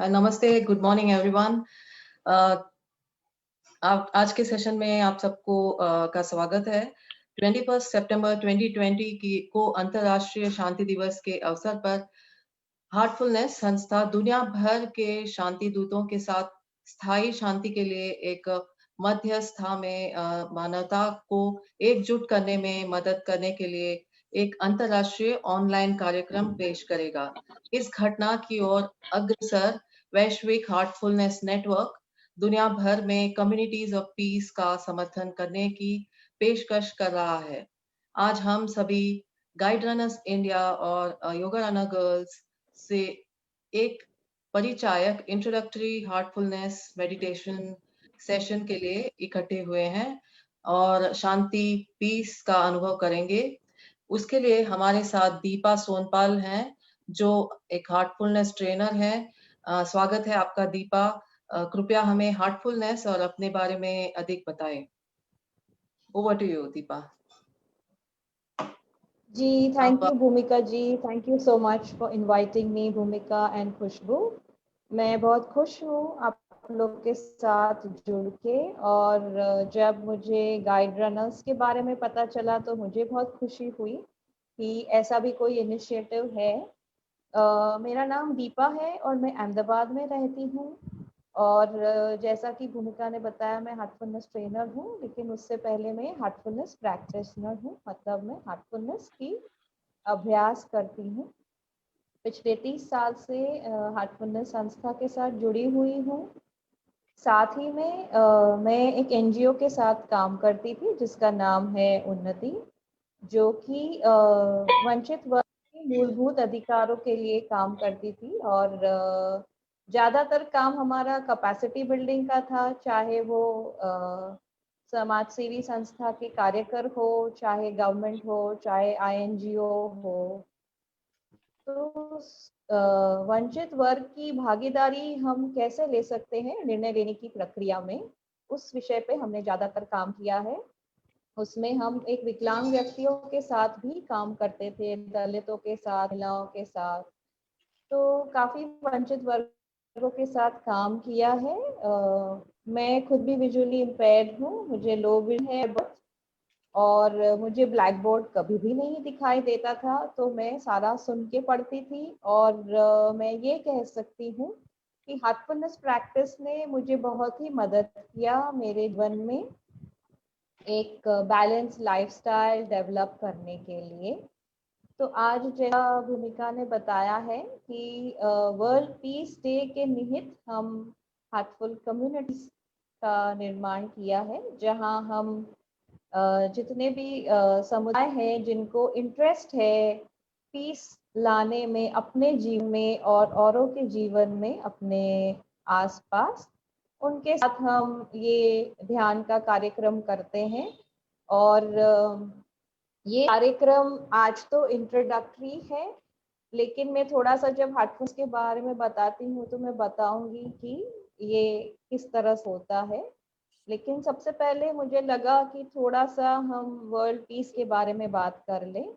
नमस्ते, good morning everyone. आज के सेशन में आप सबको का स्वागत है। 21 सितंबर 2020 को अंतर्राष्ट्रीय शांति दिवस के अवसर पर हार्टफुलनेस संस्था दुनिया भर के शांति दूतों के साथ स्थायी शांति के लिए एक मध्यस्थता में मानवता को एकजुट करने में मदद करने के लिए एक अंतर्राष्ट्रीय ऑनलाइन कार्यक्रम पेश करेगा। इस घटना की ओर अग्रसर वैश्विक हार्टफुलनेस नेटवर्क दुनिया भर में कम्युनिटीज ऑफ पीस का समर्थन करने की पेशकश कर रहा है। आज हम सभी गाइड रनर्स इंडिया और योगा रनर गर्ल्स से एक परिचायक इंट्रोडक्टरी हार्टफुलनेस मेडिटेशन सेशन के लिए इकट्ठे हुए हैं और शांति पीस का अनुभव करेंगे। उसके लिए हमारे साथ दीपा सोनपाल हैं जो एक हार्टफुलनेस ट्रेनर है। स्वागत है आपका दीपा। कृपया हमें हार्टफुलनेस और अपने बारे में अधिक बताएं। Over to you Deepa. जी, thank you Bhumika ji, thank you so much for inviting me Bhumika and खुशबू। मैं बहुत खुश हूँ आप लोग के साथ जुड़ के, और जब मुझे गाइड रनर्स के बारे में पता चला तो मुझे बहुत खुशी हुई कि ऐसा भी कोई इनिशिएटिव है। मेरा नाम दीपा है और मैं अहमदाबाद में रहती हूँ। और जैसा कि भूमिका ने बताया, मैं हार्टफुलनेस ट्रेनर हूँ, लेकिन उससे पहले मैं हार्टफुलनेस प्रैक्टिशनर हूँ। मतलब मैं हार्टफुलनेस की अभ्यास करती हूँ। पिछले 30 साल से हार्टफुलनेस संस्था के साथ जुड़ी हुई हूँ। साथ ही में मैं एक एनजीओ के साथ काम करती थी जिसका नाम है उन्नति, जो कि वंचित वर्ग के मूलभूत अधिकारों के लिए काम करती थी। और ज़्यादातर काम हमारा कैपेसिटी बिल्डिंग का था, चाहे वो समाज सेवी संस्था के कार्यकर हो, चाहे गवर्नमेंट हो, चाहे आईएनजीओ हो। तो वंचित वर्ग की भागीदारी हम कैसे ले सकते हैं निर्णय लेने की प्रक्रिया में, उस विषय पे हमने ज़्यादातर काम किया है। उसमें हम एक विकलांग व्यक्तियों के साथ भी काम करते थे, दलितों के साथ, महिलाओं के साथ। तो काफ़ी वंचित वर्गों के साथ काम किया है। मैं खुद भी विजुअली इम्पेयर्ड हूँ, मुझे लो विजन है, और मुझे ब्लैक बोर्ड कभी भी नहीं दिखाई देता था, तो मैं सारा सुन के पढ़ती थी। और मैं ये कह सकती हूँ कि हार्टफुलनेस प्रैक्टिस ने मुझे बहुत ही मदद किया मेरे जीवन में एक बैलेंस लाइफस्टाइल डेवलप करने के लिए। तो आज जैसा भूमिका ने बताया है कि वर्ल्ड पीस डे के निमित्त हम हार्टफुल कम्युनिटीज का निर्माण किया है, जहां हम जितने भी समुदाय हैं जिनको इंटरेस्ट है पीस लाने में अपने जीवन में और औरों के जीवन में, अपने आसपास, उनके साथ हम ये ध्यान का कार्यक्रम करते हैं। और ये कार्यक्रम आज तो इंट्रोडक्टरी है, लेकिन मैं थोड़ा सा जब हार्टफुलनेस के बारे में बताती हूँ तो मैं बताऊंगी कि ये किस तरह से होता है। लेकिन सबसे पहले मुझे लगा कि थोड़ा सा हम वर्ल्ड पीस के बारे में बात कर लें।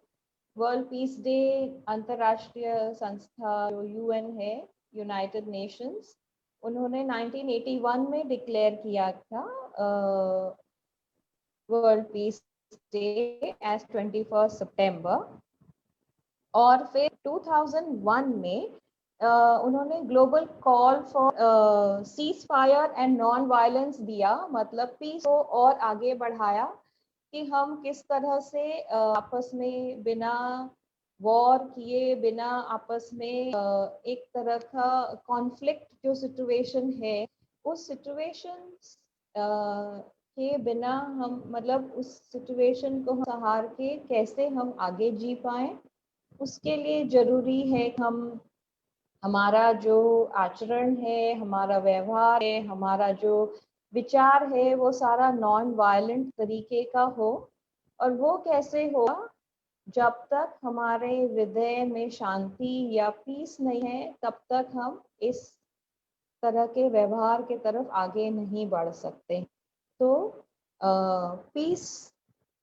वर्ल्ड पीस डे अंतर्राष्ट्रीय संस्था जो यूएन है, यूनाइटेड नेशंस, उन्होंने 1981 में डिक्लेयर किया था वर्ल्ड पीस डे एज 21 सितंबर। और फिर 2001 में उन्होंने global call for cease fire and non violence दिया, मतलब पीस को और आगे बढ़ाया कि हम किस तरह से आपस में बिना वॉर किए, बिना आपस में एक तरह का कॉन्फ्लिक्ट जो सिचुएशन है, उस सिचुएशन के बिना हम, मतलब उस सिचुएशन को सहार के कैसे हम आगे जी पाएं, उसके लिए जरूरी है कि हम हमारा जो आचरण है, हमारा व्यवहार है, हमारा जो विचार है, वो सारा नॉन वायलेंट तरीके का हो। और वो कैसे होगा? जब तक हमारे हृदय में शांति या पीस नहीं है, तब तक हम इस तरह के व्यवहार के तरफ आगे नहीं बढ़ सकते। तो पीस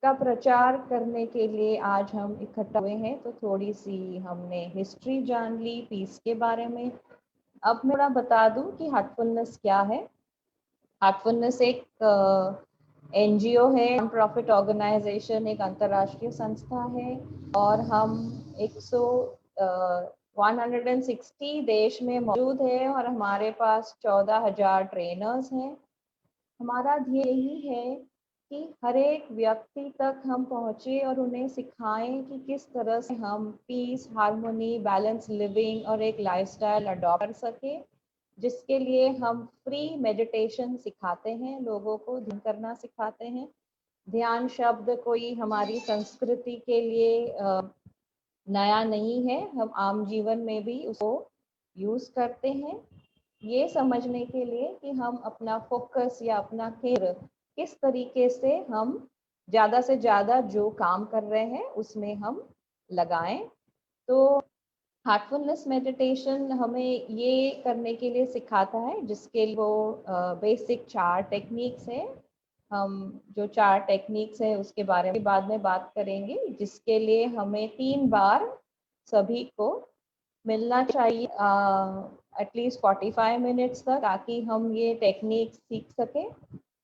का प्रचार करने के लिए आज हम इकट्ठा हुए हैं। तो थोड़ी सी हमने हिस्ट्री जान ली पीस के बारे में। अब मैं थोड़ा बता दूं कि हार्टफुलनेस क्या है। हार्टफुलनेस एक एनजीओ है, नॉन प्रॉफिट ऑर्गेनाइजेशन, एक अंतर्राष्ट्रीय संस्था है और हम 160 देश में मौजूद है और हमारे पास 14,000 ट्रेनर्स हैं। हमारा ध्येय यही है कि हर एक व्यक्ति तक हम पहुँचे और उन्हें सिखाएं कि किस तरह से हम पीस, हार्मोनी, बैलेंस लिविंग और एक लाइफस्टाइल अडॉप्ट कर सके, जिसके लिए हम फ्री मेडिटेशन सिखाते हैं, लोगों को ध्यान करना सिखाते हैं। ध्यान शब्द कोई हमारी संस्कृति के लिए नया नहीं है, हम आम जीवन में भी उसको यूज करते हैं, ये समझने के लिए कि हम अपना फोकस या अपना केंद्र किस तरीके से हम ज़्यादा से ज़्यादा जो काम कर रहे हैं उसमें हम लगाएं। तो हार्टफुलनेस मेडिटेशन हमें ये करने के लिए सिखाता है, जिसके लिए वो बेसिक 4 टेक्निक्स है। हम जो 4 टेक्निक्स है उसके बारे में बाद में बात करेंगे, जिसके लिए हमें 3 बार सभी को मिलना चाहिए एटलीस्ट 45 मिनट्स तक, ताकि हम ये टेक्निक सीख सकें।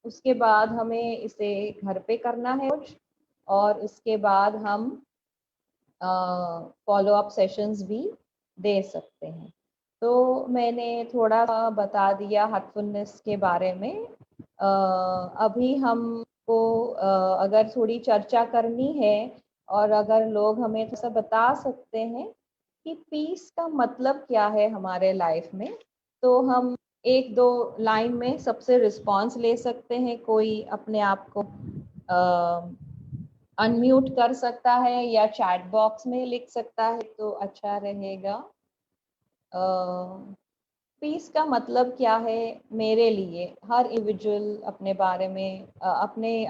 उसके बाद हमें इसे घर पे करना है और उसके बाद हम फॉलो अप सेशंस भी दे सकते हैं। तो मैंने थोड़ा सा बता दिया हार्टफुलनेस के बारे में। अभी हमको अगर थोड़ी चर्चा करनी है और अगर लोग हमें थोड़ा बता सकते हैं कि पीस का मतलब क्या है हमारे लाइफ में, तो हम 1-2 लाइन में सबसे रिस्पॉन्स ले सकते हैं। कोई अपने आप को अनम्यूट कर सकता है या चैट बॉक्स में लिख सकता है तो अच्छा रहेगा। पीस का मतलब क्या है मेरे लिए? हर इंडिविजुअल अपने बारे में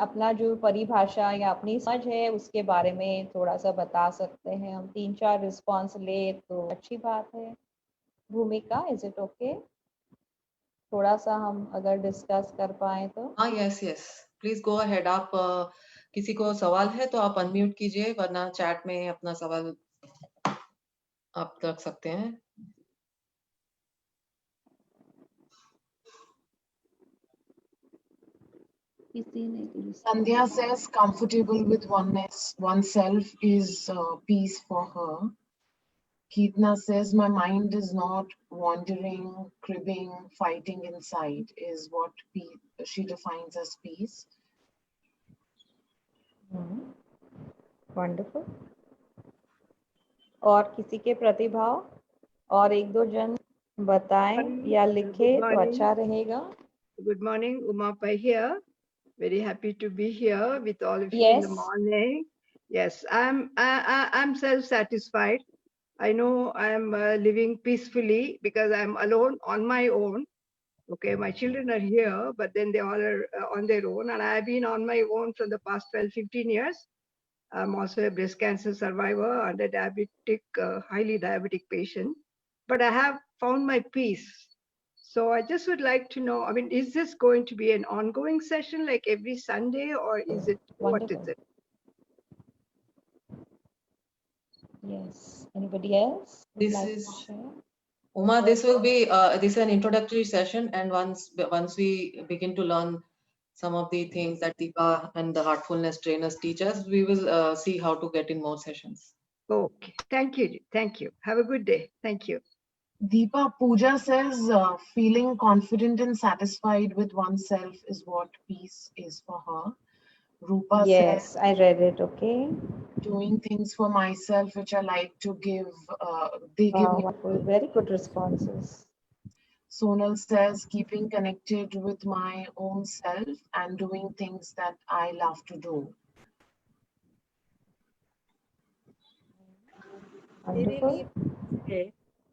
अपना जो परिभाषा या अपनी समझ है उसके बारे में थोड़ा सा बता सकते हैं। हम 3-4 रिस्पॉन्स ले तो अच्छी बात है। भूमिका, इज इट ओके? थोड़ा सा हम अगर डिस्कस कर पाए तो। हाँ, yes yes, please go ahead. आप किसी को सवाल है तो आप अनम्यूट कीजिए, वरना चैट में अपना सवाल आप रख सकते हैं। Sandhya says comfortable with oneness, oneself is peace for her. Keetna says my mind is not wandering, cribbing, fighting inside is what she defines as peace. Wonderful. और किसी के प्रतिभाव और 1-2 जन बताएं या लिखे तो अच्छा रहेगा। Good morning, Uma Pai here. Very happy to be here with all of you in the Yes. morning. Yes, I'm self-satisfied. I know I'm living peacefully because I'm alone on my own. Okay, my children are here, but then they all are on their own, and I've been on my own for the past 12-15 years. I'm also a breast cancer survivor and a diabetic, highly diabetic patient, but I have found my peace. So I just would like to know, I mean, is this going to be an ongoing session like every Sunday, or is it, Wonderful. what is it? Yes. Anybody else would This like is to share? Uma. This will be this is an introductory session, and once we begin to learn some of the things that Deepa and the Heartfulness trainers teach us, we will see how to get in more sessions. Okay, thank you. Thank you. Have a good day. Thank you. Deepa, Pooja says feeling confident and satisfied with oneself is what peace is for her. Rupa Yes, says I read it. Okay. doing things for myself which I like to give, they give me. Wonderful. Very good responses. Sonal says keeping connected with my own self and doing things that I love to do. मेरे Wonderful. लिए है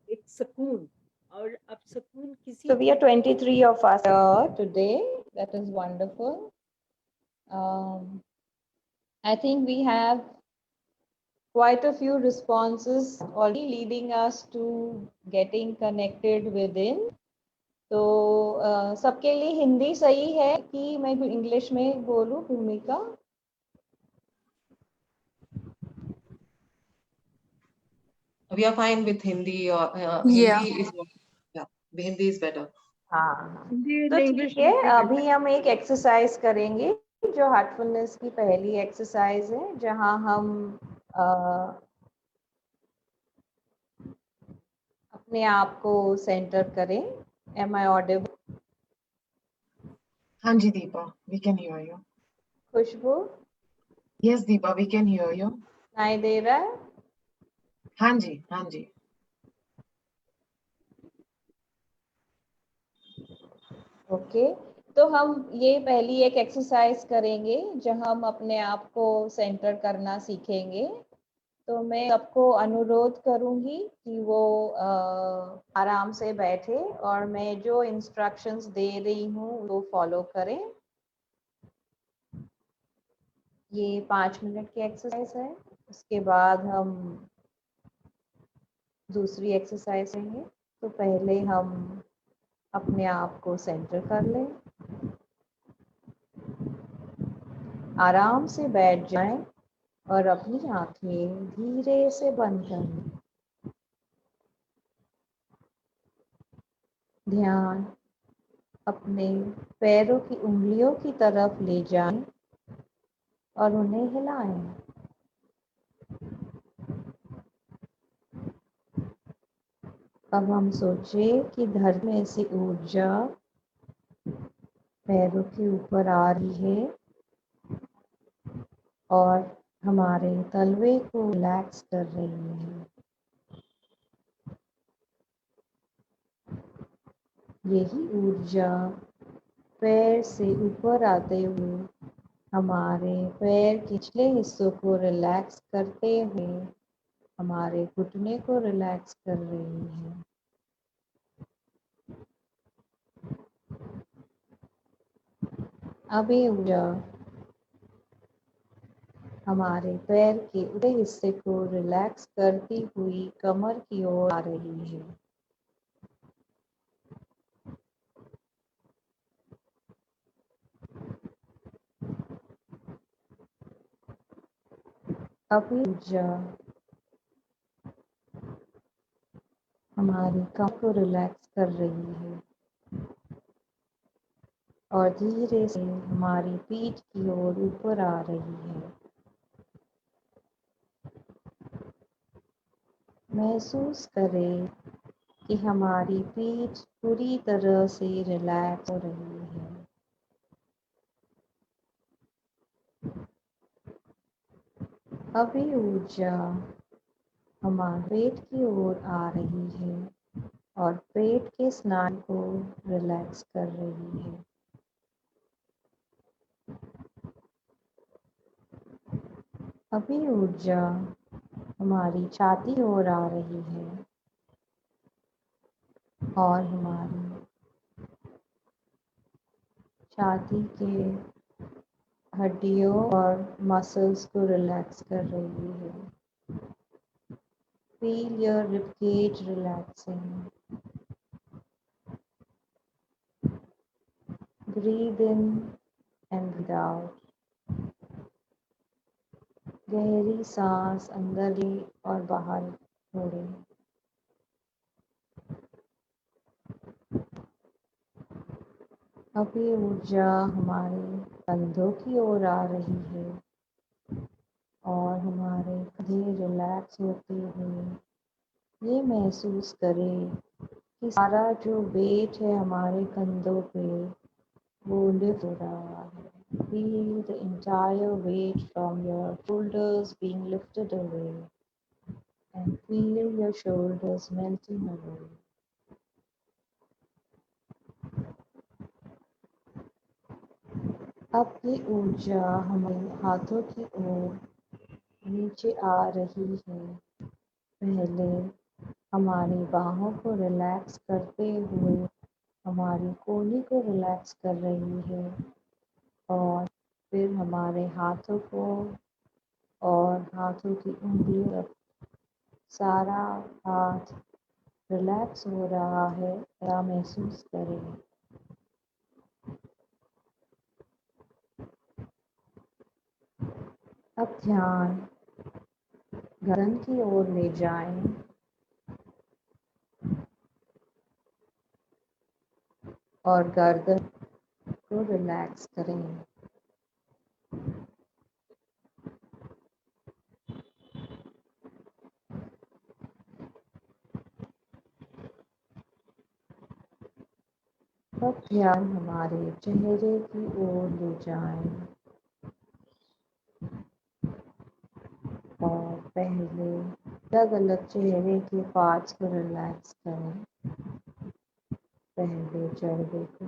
एक सुकून, और अब सुकून किसी So we are 23 of us here today. That is wonderful. I think we have quite a few responses already leading us to getting connected within. तो सबके लिए हिंदी सही है कि मैं इंग्लिश में बोलूं? भूमिका, We are fine with Hindi or Yeah. Hindi is Hindi is better. हाँ, Hindi तो and ठीक English है, will be अभी better. हम एक एक्सरसाइज करेंगे जो हार्टफुलनेस की पहली एक्सरसाइज है, जहां हम अपने आप को सेंटर करें. Am I audible? हाँ जी Deepa, we can hear you. Khushboo, Yes Deepa, we can hear you. सुनाई दे रहा है? हाँ जी, हाँ जी. ओके, तो हम ये पहली एक एक्सरसाइज करेंगे जहां हम अपने आप को सेंटर करना सीखेंगे. तो मैं सबको अनुरोध करूंगी कि वो आराम से बैठे और मैं जो इंस्ट्रक्शंस दे रही हूँ वो फॉलो करें. ये 5 मिनट की एक्सरसाइज है. उसके बाद हम दूसरी एक्सरसाइज करेंगे. तो पहले हम अपने आप को सेंटर कर लें, आराम से बैठ जाएं और अपनी आंखें धीरे से बंद कर लें. ध्यान अपने पैरों की उंगलियों की तरफ ले जाएं और उन्हें हिलाएं. अब हम सोचें कि धरती में से ऊर्जा पैरों के ऊपर आ रही है और हमारे तलवे को रिलैक्स कर रही है. यही ऊर्जा पैर से ऊपर आते हुए हमारे पैर के निचले हिस्सों को रिलैक्स करते हुए हमारे घुटने को रिलैक्स कर रही है. अब ये ऊर्जा हमारे पैर के ऊपरी हिस्से को रिलैक्स करती हुई कमर की ओर आ रही है. अब ये ऊर्जा हमारी कमर को रिलैक्स कर रही है और धीरे से हमारी पीठ की ओर ऊपर आ रही है. महसूस करें कि हमारी पीठ पूरी तरह से रिलैक्स हो रही है. अब ये ऊर्जा हमारे पेट की ओर आ रही है और पेट के स्नायु को रिलैक्स कर रही है. अभी ऊर्जा हमारी छाती की ओर आ रही है और हमारी छाती के हड्डियों और मसल्स को रिलैक्स कर रही है. Feel your ribcage relaxing. Breathe in and breathe out. गहरी सांस अंदर ले और बाहर छोड़ें. अब ये ऊर्जा हमारे कंधों की ओर आ रही है और हमारे कंधे रिलैक्स होते हुए ये महसूस करें कि सारा जो वेट है हमारे कंधों पे वो लिफ्ट हो रहा है. Feel the entire weight from your shoulders being lifted away and feel your shoulders melting away. अब ये ऊर्जा हमारे हाथों की ओर नीचे आ रही है. पहले हमारी बाहों को रिलैक्स करते हुए हमारी कोहनी को रिलैक्स कर रही है और फिर हमारे हाथों को और हाथों की उंगलियों तक सारा हाथ रिलैक्स हो रहा है या महसूस करें. अब ध्यान गर्दन की ओर ले जाएं और गर्दन को रिलैक्स करें। अब ध्यान हमारे चेहरे की ओर ले जाएं और पहले अलग अलग चेहरे के पार्ट्स को रिलैक्स करें। पहले जड़े को,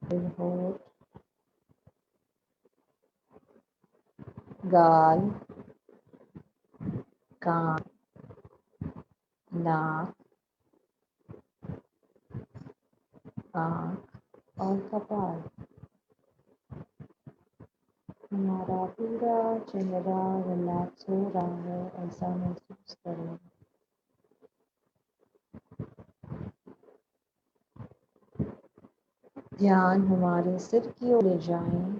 फिर होठ, गाल, कान, नाक, आँख और कपाल। हमारा पूरा चेहरा रिलैक्स हो रहा है ऐसा महसूस करें। ध्यान हमारे सिर की ओर ले जाएं।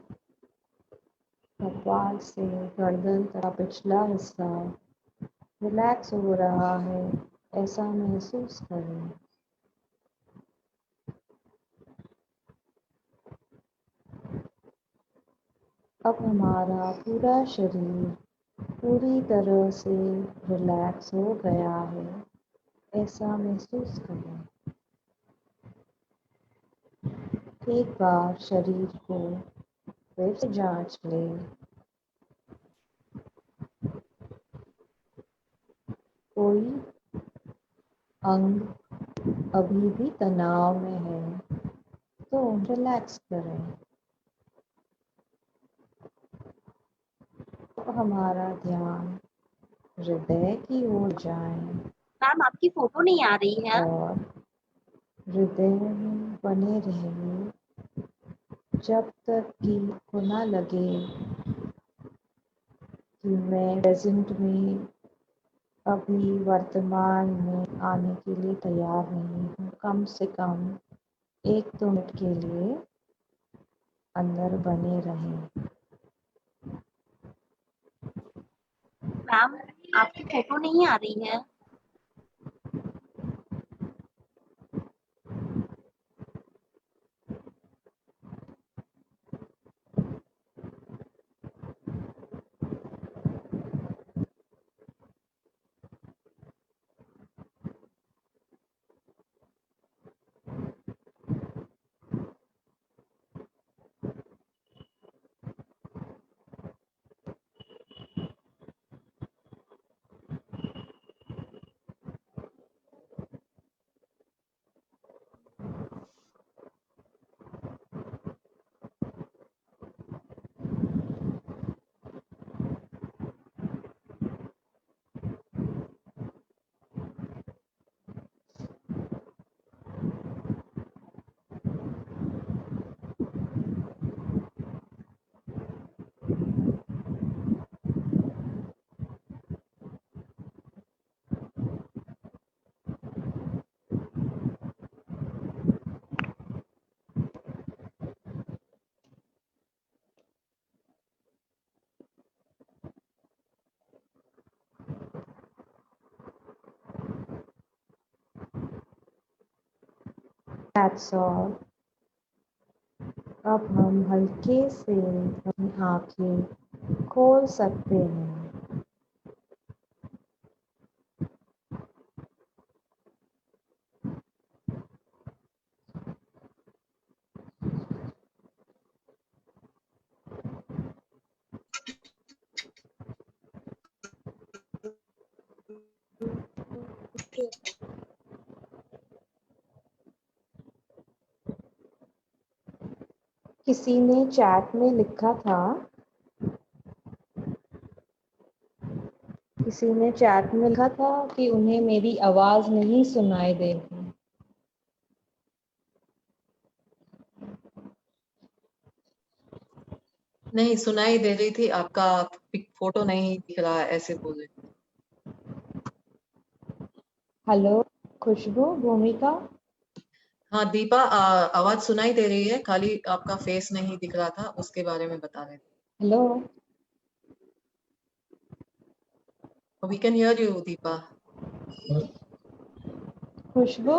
कपाल से गर्दन तक पिछला हिस्सा रिलैक्स हो रहा है ऐसा महसूस करें। अब हमारा पूरा शरीर पूरी तरह से रिलैक्स हो गया है ऐसा महसूस करें। एक बार शरीर को फिर से जांच लें। कोई अंग अभी भी तनाव में है तो रिलैक्स करें। अब हमारा ध्यान हृदय की ओर जाए मैम आपकी फोटो नहीं आ रही है। और हृदय में बने रहिए जब तक कि को ना लगे कि मैं प्रेजेंट में अभी वर्तमान में आने के लिए तैयार नहीं हूँ। कम से कम 1-2 मिनट के लिए अंदर बने रहें। मैम आपकी फोटो नहीं आ रही है। That's all. अब हम हल्के से अपनी आंखें खोल सकते हैं। किसी ने चैट में लिखा था कि उन्हें मेरी आवाज नहीं सुनाई देती। नहीं सुनाई दे रही थी, आपका फोटो नहीं दिख रहा है ऐसे बोले। हेलो खुशबू, भूमिका। हाँ दीपा, आवाज सुनाई दे रही है, खाली आपका फेस नहीं दिख रहा था, उसके बारे में बता रहे थे। Hello we can hear you Deepa. Khushboo.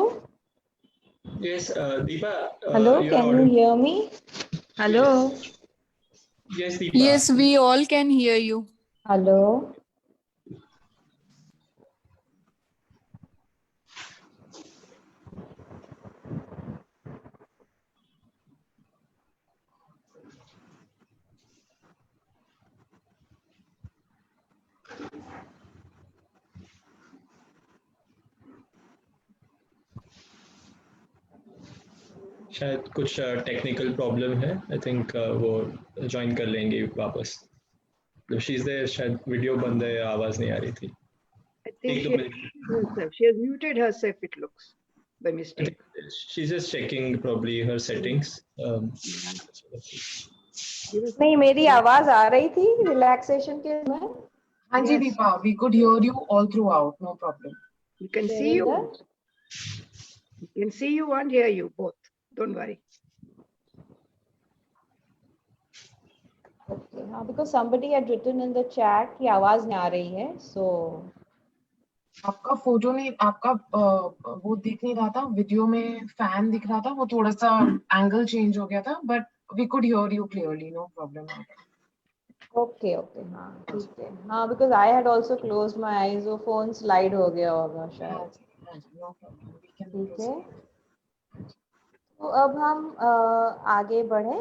Yes, Deepa, Hello, you are can you audible. hear me? Hello. Yes, Deepa. Yes, we all can hear you. Hello. शायद कुछ टेक्निकल प्रॉब्लम है। आई थिंक वो ज्वाइन कर लेंगे वापस। जब शी इज देयर शायद video बंद है, आवाज नहीं आ रही थी। I think एक दो she has minute. muted herself. She has muted herself, it looks, by I mistake. think she's just checking probably her settings. Yeah. Give us नहीं, मेरी a- आवाज आ रही थी रिलैक्सेशन के में। Hanji Yes. Deepa, we could hear you all throughout, no problem. We can see you. Devinder? We can see you and hear you both. Don't worry. Okay, हाँ, because somebody had written in the chat कि आवाज नहीं आ रही है, so आपका photo नहीं, आपका वो दिख नहीं रहा था, वीडियो में फैन दिख रहा था, वो थोड़ा सा एंगल चेंज हो गया था, but we could hear you clearly, no problem. okay, हाँ ठीक है, हाँ, because I had also closed my eyes, वो फोन स्लाइड हो गया होगा शायद। नो प्रॉब्लम, वी कैन ठीक है, प्रोसीड। तो अब हम आगे बढ़े।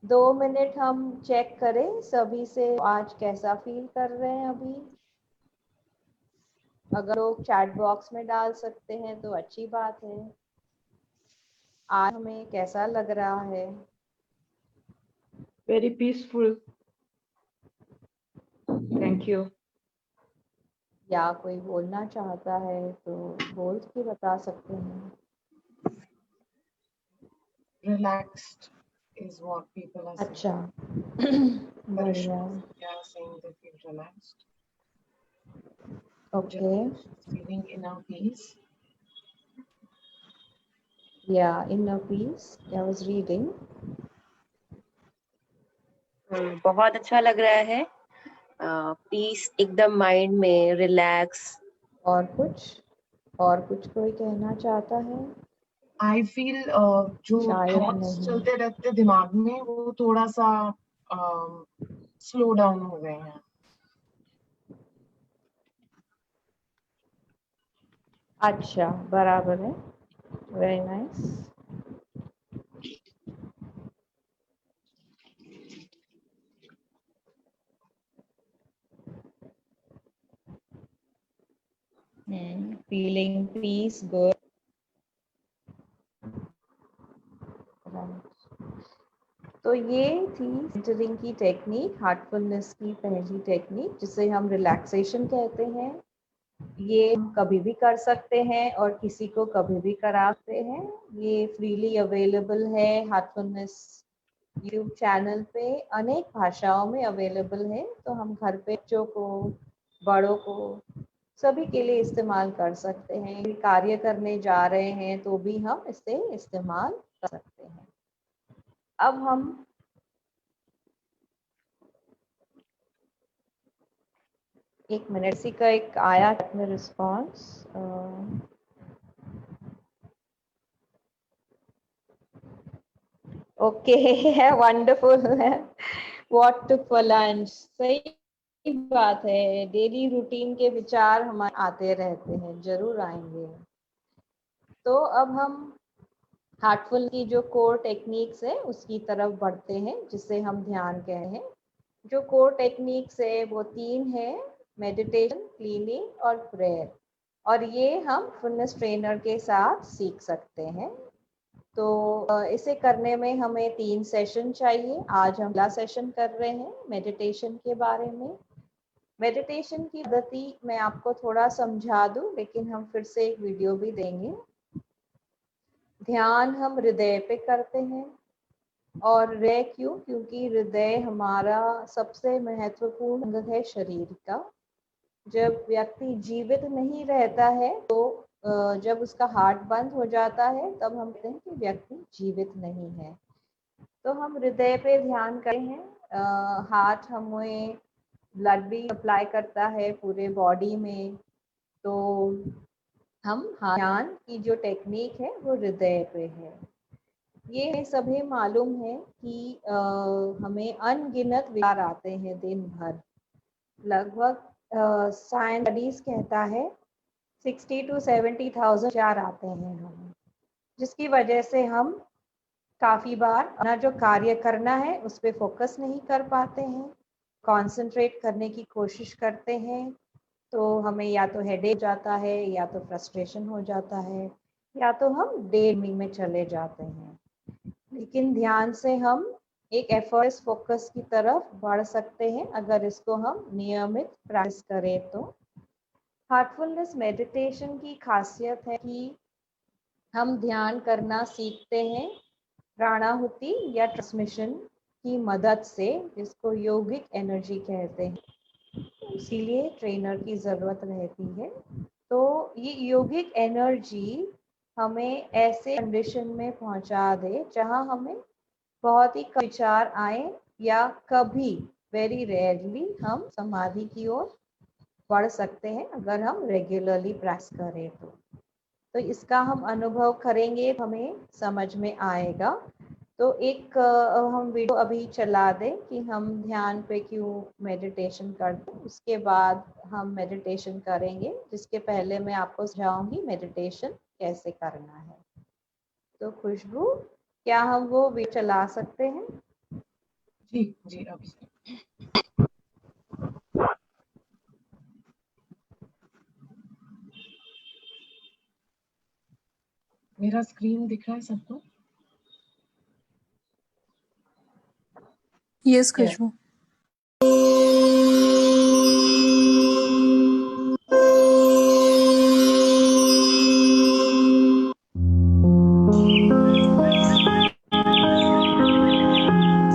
2 मिनट हम चेक करें सभी से आज कैसा फील कर रहे हैं अभी। अगर लोग चैट बॉक्स में डाल सकते हैं तो अच्छी बात है। आज हमें कैसा लग रहा है? Very peaceful. Thank you. या कोई बोलना चाहता है तो बोल के बता सकते हैं। Relaxed is what people are saying. अच्छा, बढ़िया, They are saying they feel relaxed. Okay, Feeling inner peace. या inner peace, I was reading. बहुत अच्छा लग रहा है। पीस एकदम माइंड में, रिलैक्स। और कुछ कोई कहना चाहता है? I feel जो शायद थॉट्स नहीं। चलते रहते दिमाग में वो थोड़ा सा स्लो डाउन हो गए हैं। अच्छा, बराबर है, very nice. Feeling piece, good. तो ये थी सेंटरिंग की टेक्निक, हार्टफुलनेस की पहली टेक्निक, जिसे हम रिलैक्सेशन कहते हैं। ये हम कभी भी कर सकते हैं और किसी को कभी भी कराते हैं। ये फ्रीली अवेलेबल है हार्टफुलनेस यूट्यूब चैनल पे, अनेक भाषाओं में अवेलेबल है। तो हम घर पे बच्चों को, बड़ों को, सभी के लिए इस्तेमाल कर सकते हैं। कार्य करने जा रहे हैं तो भी हम इसे इस्तेमाल कर सकते हैं। अब हम एक मिनट सी का एक आया में रिस्पॉन्स। ओके है, वंडरफुल है। व्हाट टू फॉर लंच, सही बात है। डेली रूटीन के विचार हमारे आते रहते हैं, जरूर आएंगे। तो अब हम हार्टफुल की जो कोर टेक्निक्स है उसकी तरफ बढ़ते हैं, जिसे हम ध्यान कह रहे हैं। जो कोर टेक्निक्स है वो 3 है, मेडिटेशन, क्लीनिंग और प्रेयर। और ये हम फुलनेस ट्रेनर के साथ सीख सकते हैं। तो इसे करने में हमें 3 सेशन चाहिए। आज हम पहला सेशन कर रहे हैं मेडिटेशन के बारे में। मेडिटेशन की पद्धति मैं आपको थोड़ा समझा दूं, लेकिन हम फिर से एक वीडियो भी देंगे। ध्यान हम हृदय पे करते हैं। और हृदय क्यों? क्योंकि हृदय हमारा सबसे महत्वपूर्ण अंग है शरीर का। जब व्यक्ति जीवित नहीं रहता है तो जब उसका हार्ट बंद हो जाता है तब हम कहते हैं कि व्यक्ति जीवित नहीं है। तो हम हृदय पे ध्यान करते हैं। हार्ट हमें ब्लड भी सप्लाई करता है पूरे बॉडी में। तो हम ध्यान की जो टेक्निक है वो हृदय पे है। ये हमें सभी मालूम है कि हमें अनगिनत विचार आते हैं दिन भर। लगभग साइंस स्टडीज कहता है 60 to 70,000 विचार आते हैं हमें, जिसकी वजह से हम काफ़ी बार अपना जो कार्य करना है उस पर फोकस नहीं कर पाते हैं, कंसंट्रेट करने की कोशिश करते हैं तो हमें या तो हेडेक जाता है, या तो फ्रस्ट्रेशन हो जाता है, या तो हम डे ड्रीमिंग में चले जाते हैं। लेकिन ध्यान से हम एक एफर्ट्स फोकस की तरफ बढ़ सकते हैं अगर इसको हम नियमित प्रैक्टिस करें तो। हार्टफुलनेस मेडिटेशन की खासियत है कि हम ध्यान करना सीखते हैं प्राणाहुति या ट्रांसमिशन की मदद से, जिसको योगिक एनर्जी कहते हैं, इसीलिए ट्रेनर की ज़रूरत रहती है। तो ये योगिक एनर्जी हमें ऐसे कंडीशन में पहुंचा दे जहां हमें बहुत ही कम विचार आए, या कभी वेरी रेयरली हम समाधि की ओर बढ़ सकते हैं अगर हम रेगुलरली प्रैक्टिस करें तो इसका हम अनुभव करेंगे, हमें समझ में आएगा। तो एक हम वीडियो अभी चला दें कि हम ध्यान पे क्यों मेडिटेशन करते हैं, उसके बाद हम मेडिटेशन करेंगे, जिसके पहले मैं आपको समझाऊंगी मेडिटेशन कैसे करना है। तो खुशबू, क्या हम वो वीडियो चला सकते हैं? जी जी, अब मेरा स्क्रीन दिख रहा है सबको? Yes, Khushbu.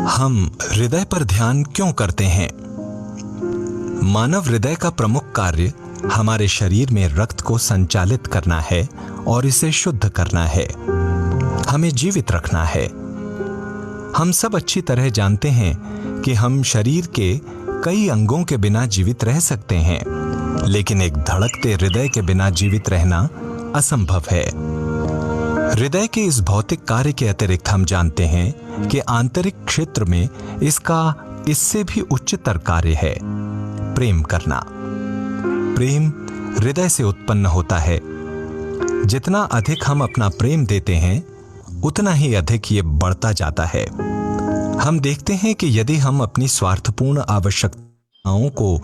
हम हृदय पर ध्यान क्यों करते हैं? मानव हृदय का प्रमुख कार्य हमारे शरीर में रक्त को संचालित करना है और इसे शुद्ध करना है, हमें जीवित रखना है। हम सब अच्छी तरह जानते हैं कि हम शरीर के कई अंगों के बिना जीवित रह सकते हैं, लेकिन एक धड़कते हृदय के बिना जीवित रहना असंभव है। हृदय के इस भौतिक कार्य के अतिरिक्त हम जानते हैं कि आंतरिक क्षेत्र में इसका इससे भी उच्चतर कार्य है, प्रेम करना। प्रेम हृदय से उत्पन्न होता है। जितना अधिक हम अपना प्रेम देते हैं, उतना ही अधिक ये बढ़ता जाता है। हम देखते हैं कि यदि हम अपनी स्वार्थपूर्ण आवश्यकताओं को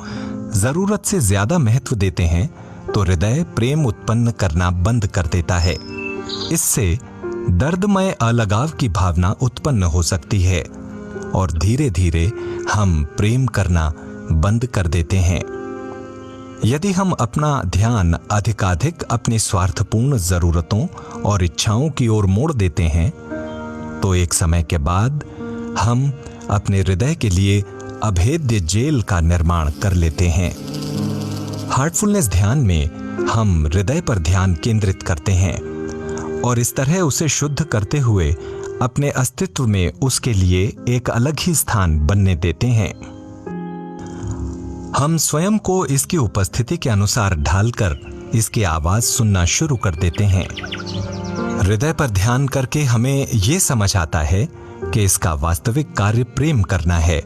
जरूरत से ज्यादा महत्व देते हैं, तो हृदय प्रेम उत्पन्न करना बंद कर देता है। इससे दर्दमय अलगाव की भावना उत्पन्न हो सकती है और धीरे धीरे हम प्रेम करना बंद कर देते हैं। यदि हम अपना ध्यान अधिकाधिक अपनी स्वार्थपूर्ण जरूरतों और इच्छाओं की ओर मोड़ देते हैं, तो एक समय के बाद हम अपने हृदय के लिए अभेद्य जेल का निर्माण कर लेते हैं। हार्टफुलनेस ध्यान में हम हृदय पर ध्यान केंद्रित करते हैं और इस तरह उसे शुद्ध करते हुए अपने अस्तित्व में उसके लिए एक अलग ही स्थान बनने देते हैं। हम स्वयं को इसकी उपस्थिति के अनुसार ढालकर इसकी आवाज सुनना शुरू कर देते हैं। हृदय पर ध्यान करके हमें यह समझ आता है कि इसका वास्तविक कार्य प्रेम करना है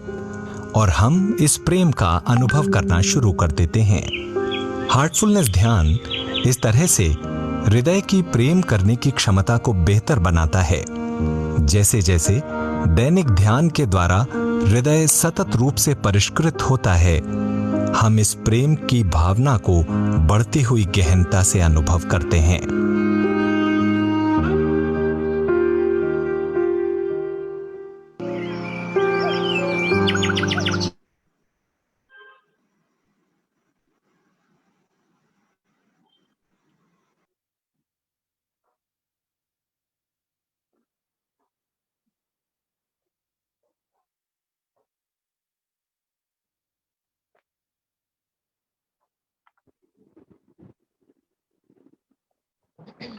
और हम इस प्रेम का अनुभव करना शुरू कर देते हैं। हार्टफुलनेस ध्यान इस तरह से हृदय की प्रेम करने की क्षमता को बेहतर बनाता है। जैसे जैसे दैनिक ध्यान के द्वारा हृदय सतत रूप से परिष्कृत होता है, हम इस प्रेम की भावना को बढ़ती हुई गहनता से अनुभव करते हैं।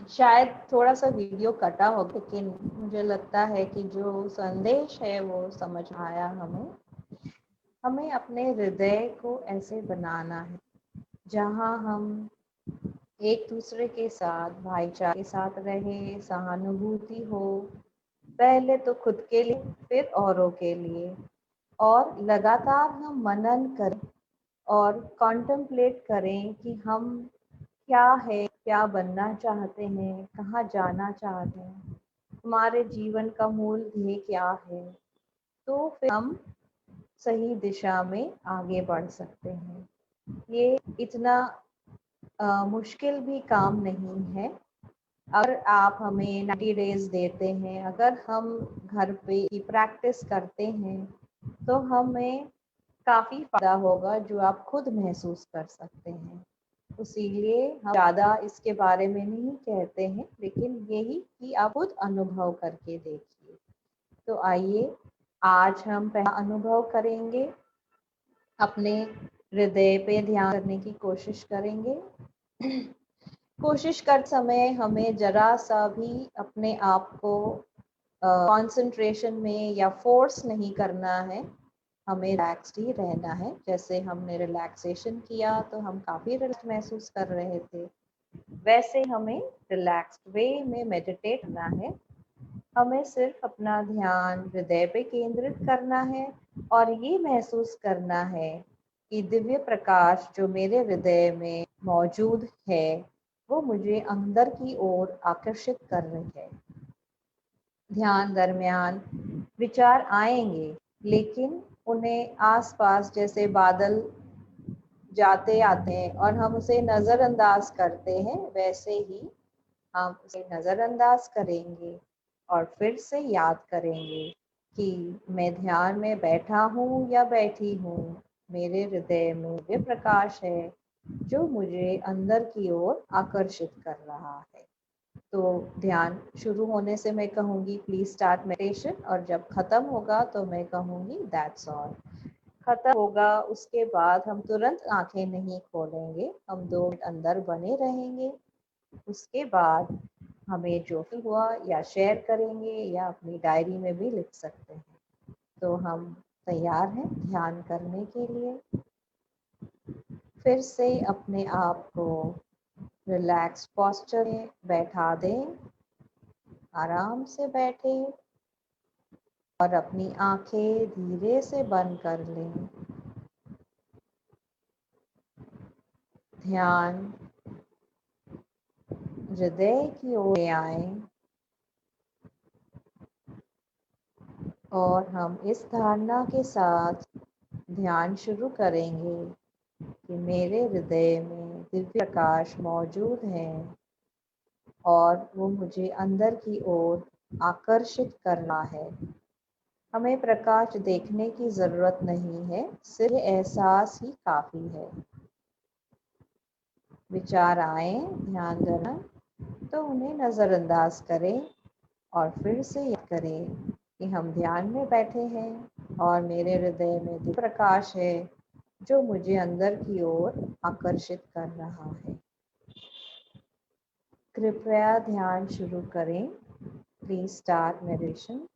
शायद थोड़ा सा वीडियो कटा हो, लेकिन मुझे लगता है कि जो संदेश है वो समझ आया हमें। हमें अपने हृदय को ऐसे बनाना है जहां हम एक दूसरे के साथ भाईचारे के साथ रहे, सहानुभूति हो, पहले तो खुद के लिए फिर औरों के लिए, और लगातार हम मनन करें और कॉन्टेम्पलेट करें कि हम क्या है, क्या बनना चाहते हैं, कहाँ जाना चाहते हैं, हमारे जीवन का मूल ध्येय क्या है, तो फिर हम सही दिशा में आगे बढ़ सकते हैं। ये इतना मुश्किल भी काम नहीं है। अगर आप हमें 90 डेज देते हैं, अगर हम घर पे ही प्रैक्टिस करते हैं, तो हमें काफ़ी फायदा होगा जो आप खुद महसूस कर सकते हैं। इसीलिए हम ज़्यादा इसके बारे में नहीं कहते हैं, लेकिन यही कि आप खुद अनुभव करके देखिए। तो आइए आज हम पहला अनुभव करेंगे, अपने हृदय पे ध्यान करने की कोशिश करेंगे। कोशिश कर समय हमें जरा सा भी अपने आप को कंसंट्रेशन में या फोर्स नहीं करना है, हमें रिलैक्स्ड ही रहना है। जैसे हमने रिलैक्सेशन किया तो हम काफ़ी रिलैक्स महसूस कर रहे थे, वैसे हमें रिलैक्स्ड वे में मेडिटेट करना है। हमें सिर्फ अपना ध्यान हृदय पे केंद्रित करना है और ये महसूस करना है कि दिव्य प्रकाश जो मेरे हृदय में मौजूद है वो मुझे अंदर की ओर आकर्षित कर रही है। ध्यान दरमियान विचार आएंगे, लेकिन उन्हें आसपास जैसे बादल जाते आते हैं और हम उसे नज़रअंदाज करते हैं, वैसे ही हम उसे नज़रअंदाज करेंगे और फिर से याद करेंगे कि मैं ध्यान में बैठा हूँ या बैठी हूँ, मेरे हृदय में दिव्य प्रकाश है जो मुझे अंदर की ओर आकर्षित कर रहा है। तो ध्यान शुरू होने से मैं कहूँगी प्लीज स्टार्ट मेडिटेशन, और जब खत्म होगा तो मैं कहूँगी दैट्स ऑल। खत्म होगा उसके बाद हम तुरंत आंखें नहीं खोलेंगे, हम 2 मिनट अंदर बने रहेंगे। उसके बाद हमें जो भी हुआ या शेयर करेंगे या अपनी डायरी में भी लिख सकते हैं। तो हम तैयार हैं ध्यान करने के लिए। फिर से अपने आप को रिलैक्स पोस्चर में बैठा दें, आराम से बैठे और अपनी आंखें धीरे से बंद कर लें। ध्यान हृदय की ओर आए और हम इस धारणा के साथ ध्यान शुरू करेंगे कि मेरे हृदय में दिव्य प्रकाश मौजूद है और वो मुझे अंदर की ओर आकर्षित करना है। हमें प्रकाश देखने की ज़रूरत नहीं है, सिर्फ एहसास ही काफ़ी है। विचार आए ध्यान देना तो उन्हें नज़रअंदाज करें और फिर से याद करें कि हम ध्यान में बैठे हैं और मेरे हृदय में दिव्य प्रकाश है जो मुझे अंदर की ओर आकर्षित कर रहा है। कृपया ध्यान शुरू करें। Please start meditation.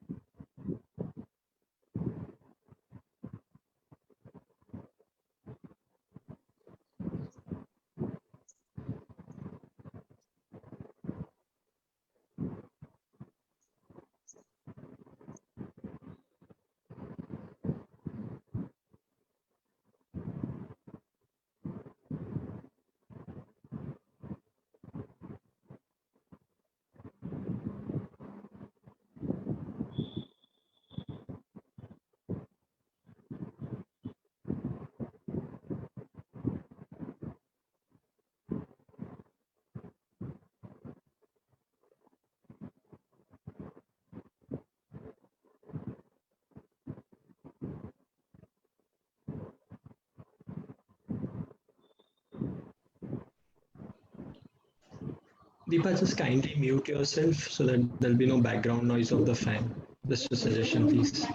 Deepa, just kindly mute yourself so that there'll be no background noise of the fan. Just a suggestion, please.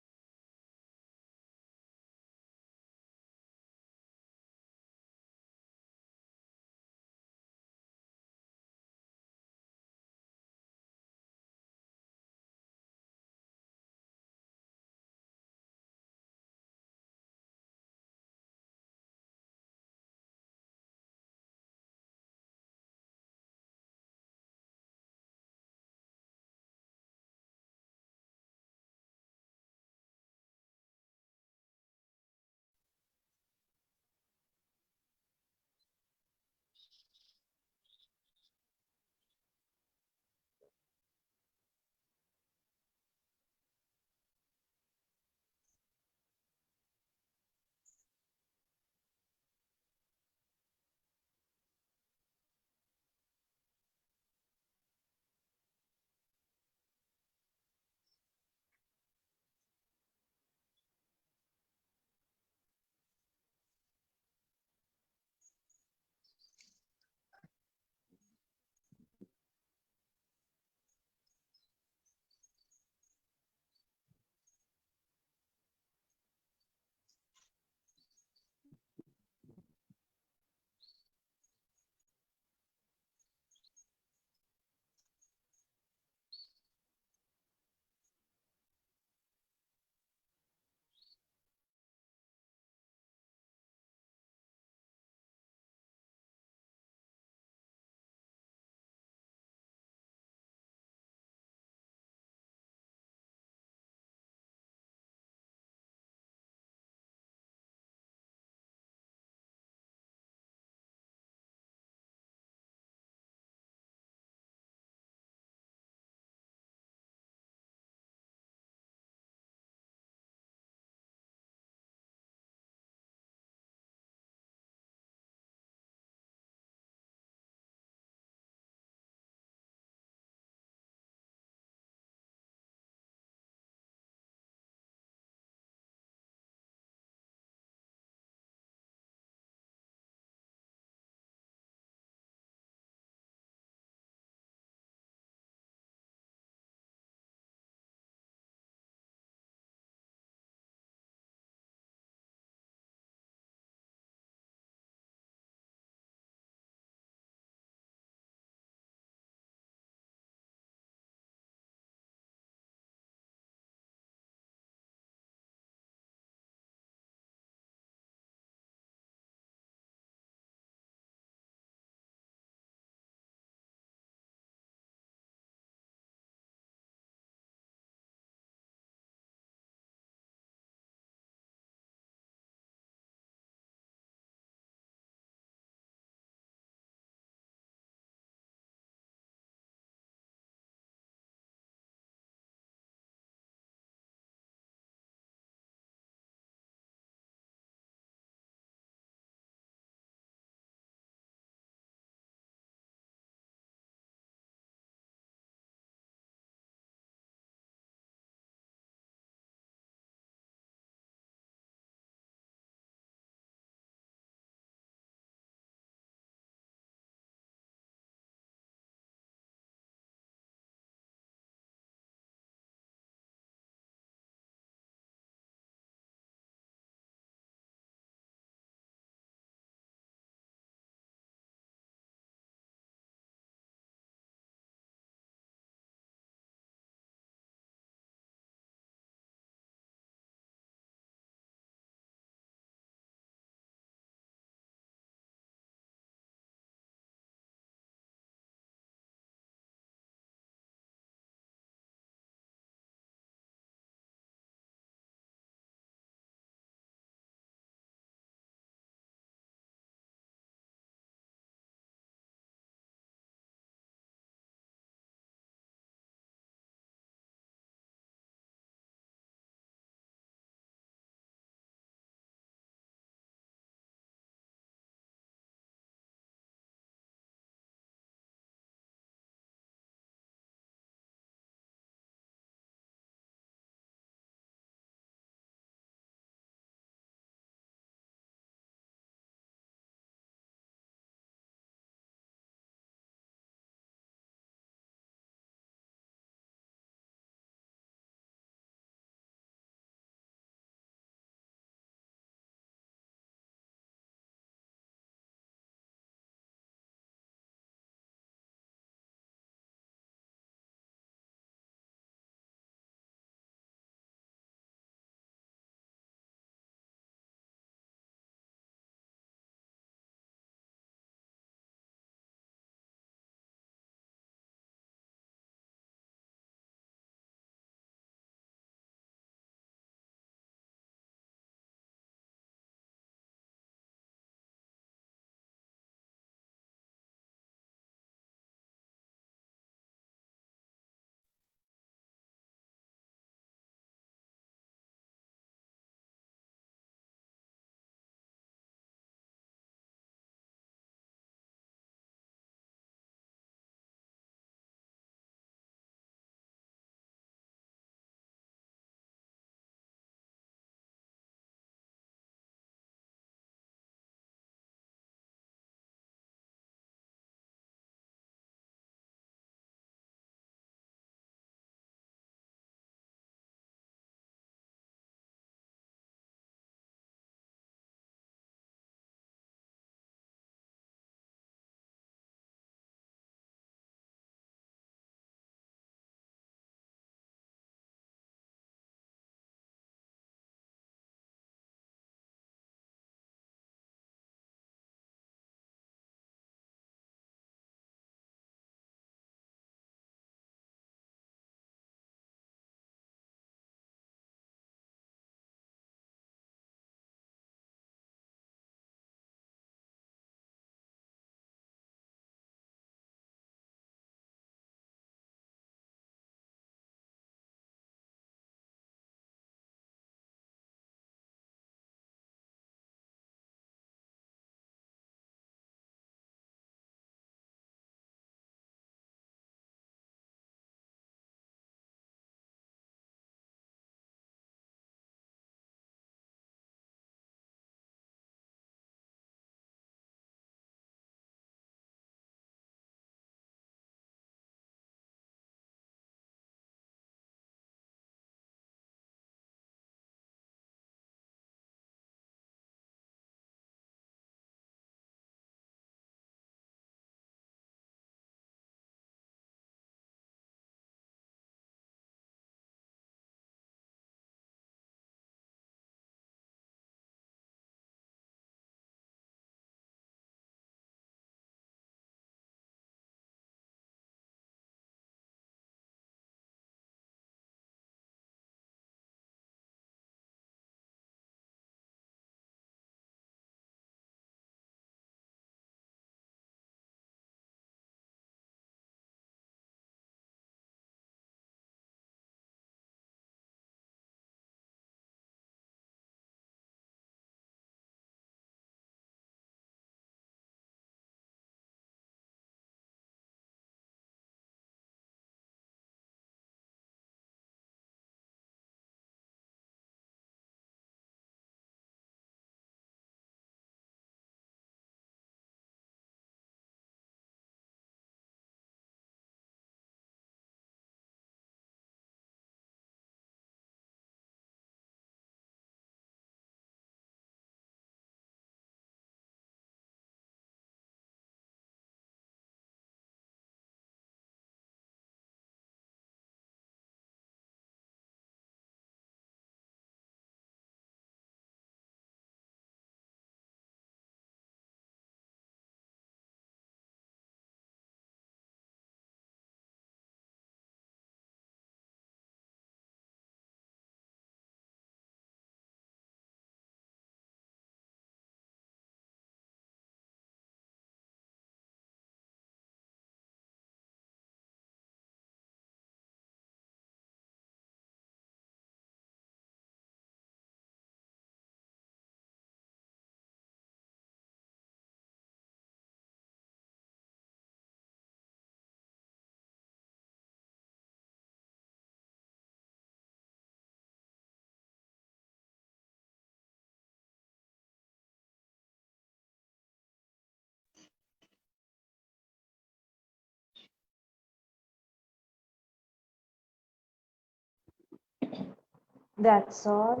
That's all,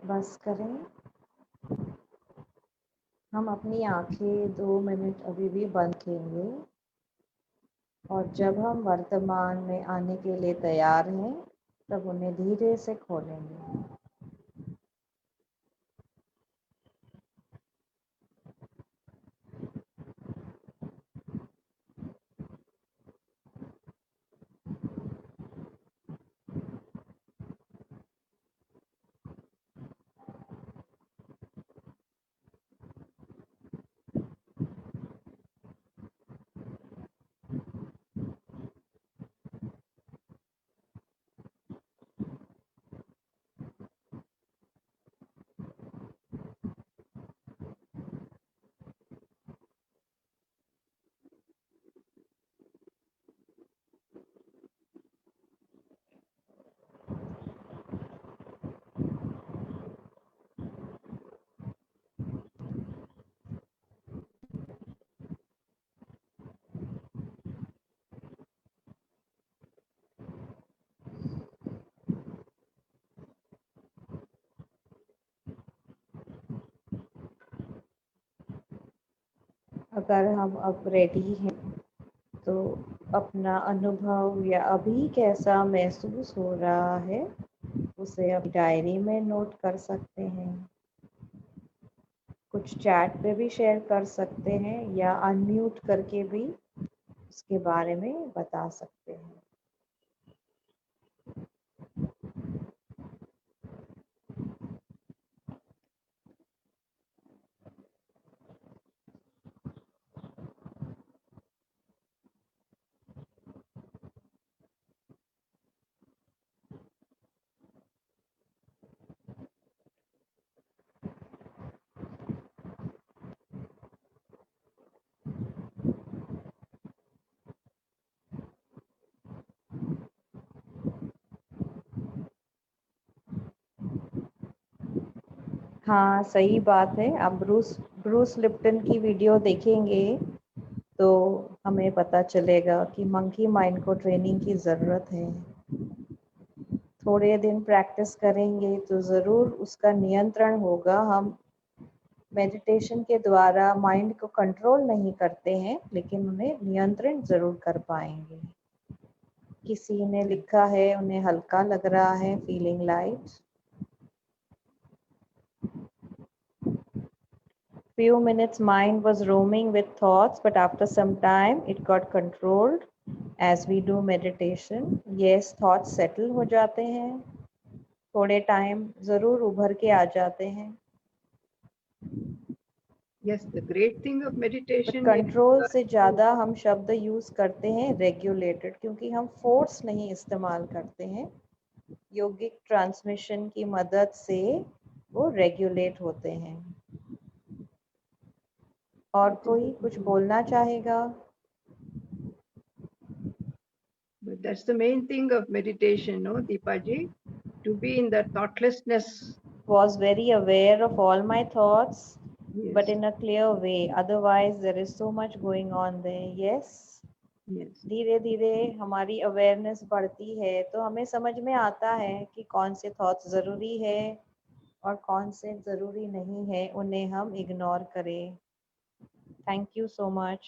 बस करें। हम अपनी आंखें 2 मिनट अभी भी बंद करेंगे और जब हम वर्तमान में आने के लिए तैयार हैं तब उन्हें धीरे से खोलेंगे। अगर हम अब रेडी हैं तो अपना अनुभव या अभी कैसा महसूस हो रहा है उसे अब डायरी में नोट कर सकते हैं। कुछ चैट पे भी शेयर कर सकते हैं या अनम्यूट करके भी उसके बारे में बता सकते हैं। हाँ, सही बात है। आप ब्रूस लिप्टन की वीडियो देखेंगे तो हमें पता चलेगा कि मंकी माइंड को ट्रेनिंग की ज़रूरत है। थोड़े दिन प्रैक्टिस करेंगे तो ज़रूर उसका नियंत्रण होगा। हम मेडिटेशन के द्वारा माइंड को कंट्रोल नहीं करते हैं लेकिन उन्हें नियंत्रण ज़रूर कर पाएंगे। किसी ने लिखा है उन्हें हल्का लग रहा है, feeling light. Few minutes mind was roaming with thoughts, but after some time it got controlled as we do meditation. Yes, thoughts settle हो जाते हैं, थोड़े टाइम ज़रूर उभर के आ जाते हैं। Yes, the great thing of meditation control is से ज़्यादा हम शब्द यूज़ करते हैं रेगुलेटेड, क्योंकि हम फोर्स नहीं इस्तेमाल करते हैं। योगिक ट्रांसमिशन की मदद से वो रेगुलेट होते हैं। और कोई कुछ बोलना चाहेगा? But that's the main thing of meditation, no, Deepaji? To be in the thoughtlessness. Was very aware of all my thoughts, Yes. but in a clear way. Otherwise, there is so much going on there. Yes. Yes. धीरे धीरे हमारी awareness बढ़ती है तो हमें समझ में आता है कि कौन से थॉट्स ज़रूरी है और कौन से ज़रूरी नहीं है, उन्हें हम इग्नोर करें। Thank you so much.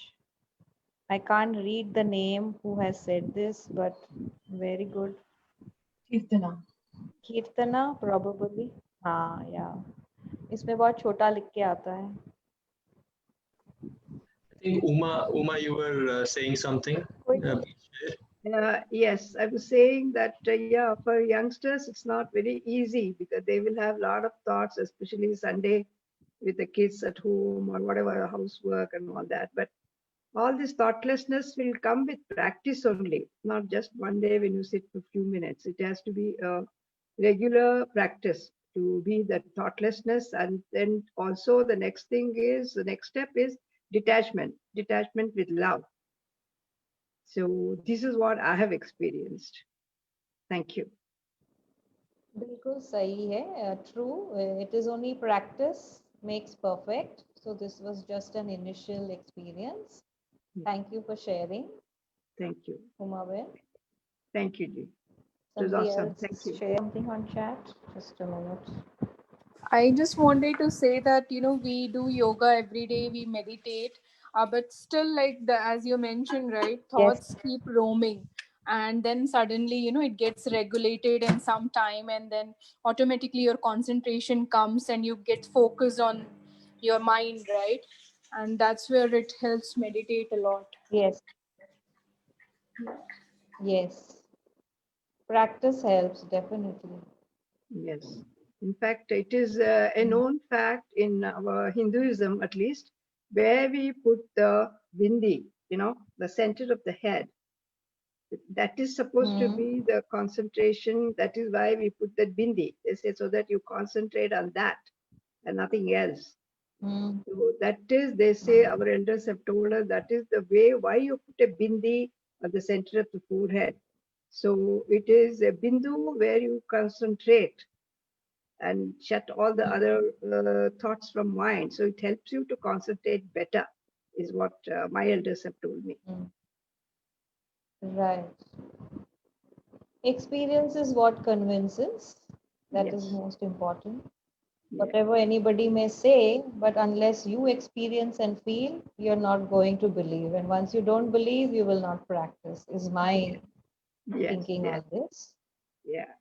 I can't read the name who has said this, but very good. Kirtana. Keerthana probably. हाँ, या इसमें बहुत छोटा लिख के आता है। I think Uma, you were saying something. Yes, I was saying that, yeah, for youngsters, it's not very easy because they will have a lot of thoughts, especially Sunday with the kids at home or whatever, housework and all that. But all this thoughtlessness will come with practice only, not just one day when you sit for a few minutes. It has to be a regular practice to be that thoughtlessness. And then also the next step is detachment with love. So this is what I have experienced. Thank you. बिल्कुल सही है, true. It is only practice makes perfect. So this was just an initial experience. Thank you for sharing. Thank you. Umaben. Thank you, Ji. It was Somebody awesome. else Thank you. share something on chat? Just a minute. I just wanted to say that we do yoga every day, we meditate, but still, like as you mentioned, right, thoughts keep roaming, and then suddenly it gets regulated in some time, and then automatically your concentration comes and you get focused on your mind, right? And that's where it helps meditate a lot. Yes. Yes. Practice helps, definitely. Yes. In fact, it is a known fact in our Hinduism, at least, where we put the bindi, the center of the head. That is supposed to be the concentration. That is why we put that bindi. They say so that you concentrate on that and nothing else. So that is, they say, our elders have told us that is the way why you put a bindi at the center of the forehead. So it is a bindu where you concentrate and shut all the other thoughts from mind. So it helps you to concentrate better, is what my elders have told me. Right. Experience is what convinces. That is Yes. most important. Yeah. Whatever anybody may say, but unless you experience and feel, you're not going to believe. And once you don't believe, you will not practice, is my thinking on this. Yeah.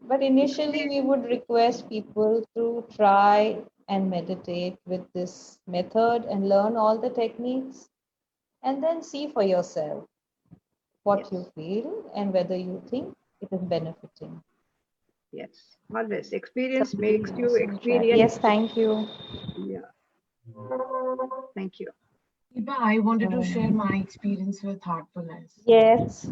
But initially, we would request people to try and meditate with this method and learn all the techniques, and then see for yourself what you feel and whether you think it is benefiting. Yes. Always. Experience makes you Yes, experience. thank you. Yeah. Thank you. Hiba, I wanted to share my experience with heartfulness. Yes.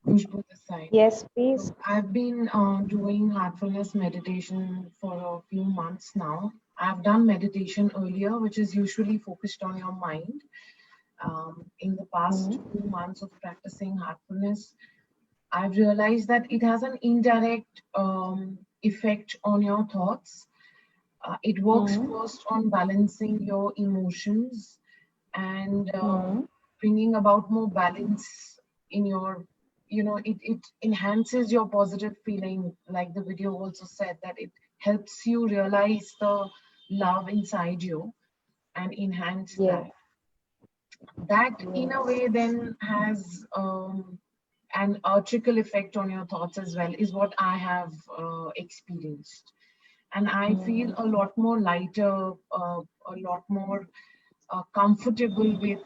Khushbu this side. Yes, please. So I've been doing heartfulness meditation for a few months now. I've done meditation earlier, which is usually focused on your mind. In the past few months of practicing heartfulness, I've realized that it has an indirect effect on your thoughts. It works first on balancing your emotions and bringing about more balance in your, it enhances your positive feeling. Like the video also said, that it helps you realize the love inside you and enhance that. That in a way then has an trickle effect on your thoughts as well, is what I have experienced. And I feel a lot more lighter, a lot more comfortable with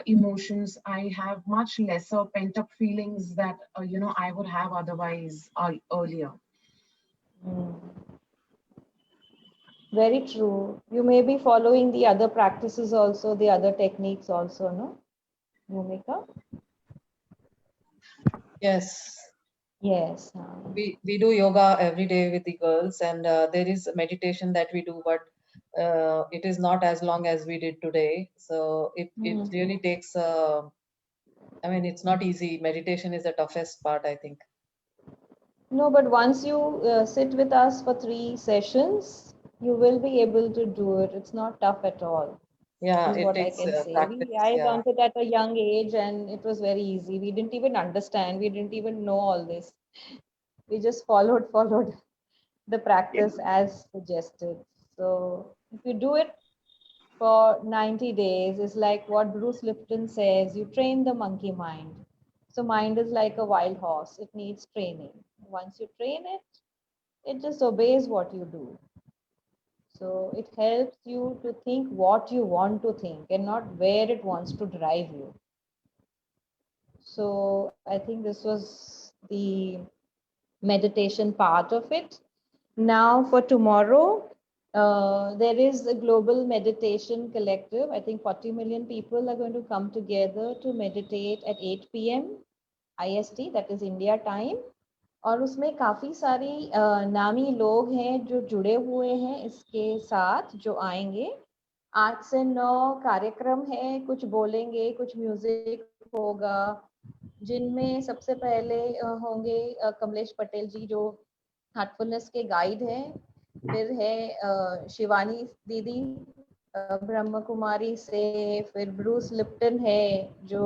emotions. I have much lesser pent-up feelings that I would have otherwise earlier. Very true. You may be following the other practices also, the other techniques also, no, Bhumika? Yes. Yes. We do yoga every day with the girls, and there is meditation that we do, but it is not as long as we did today. So it really takes, it's not easy. Meditation is the toughest part, I think. No, but once you sit with us for 3 sessions, you will be able to do it. It's not tough at all. Yeah, Is it what I takes can say. practice. I Yeah. learned it at a young age and it was very easy. We didn't even understand. We didn't even know all this. We just followed the practice as suggested. So if you do it for 90 days, it's like what Bruce Lipton says, you train the monkey mind. So mind is like a wild horse. It needs training. Once you train it, it just obeys what you do. So it helps you to think what you want to think and not where it wants to drive you. So I think this was the meditation part of it. Now for tomorrow, there is a global meditation collective. I think 40 million people are going to come together to meditate at 8 p.m. IST, that is India time. और उसमें काफ़ी सारी नामी लोग हैं जो जुड़े हुए हैं इसके साथ, जो आएंगे. 8 से 9 कार्यक्रम है, कुछ बोलेंगे, कुछ म्यूजिक होगा, जिनमें सबसे पहले होंगे कमलेश पटेल जी जो हार्टफुलनेस के गाइड हैं. फिर है शिवानी दीदी ब्रह्म कुमारी से. फिर ब्रूस लिप्टन है जो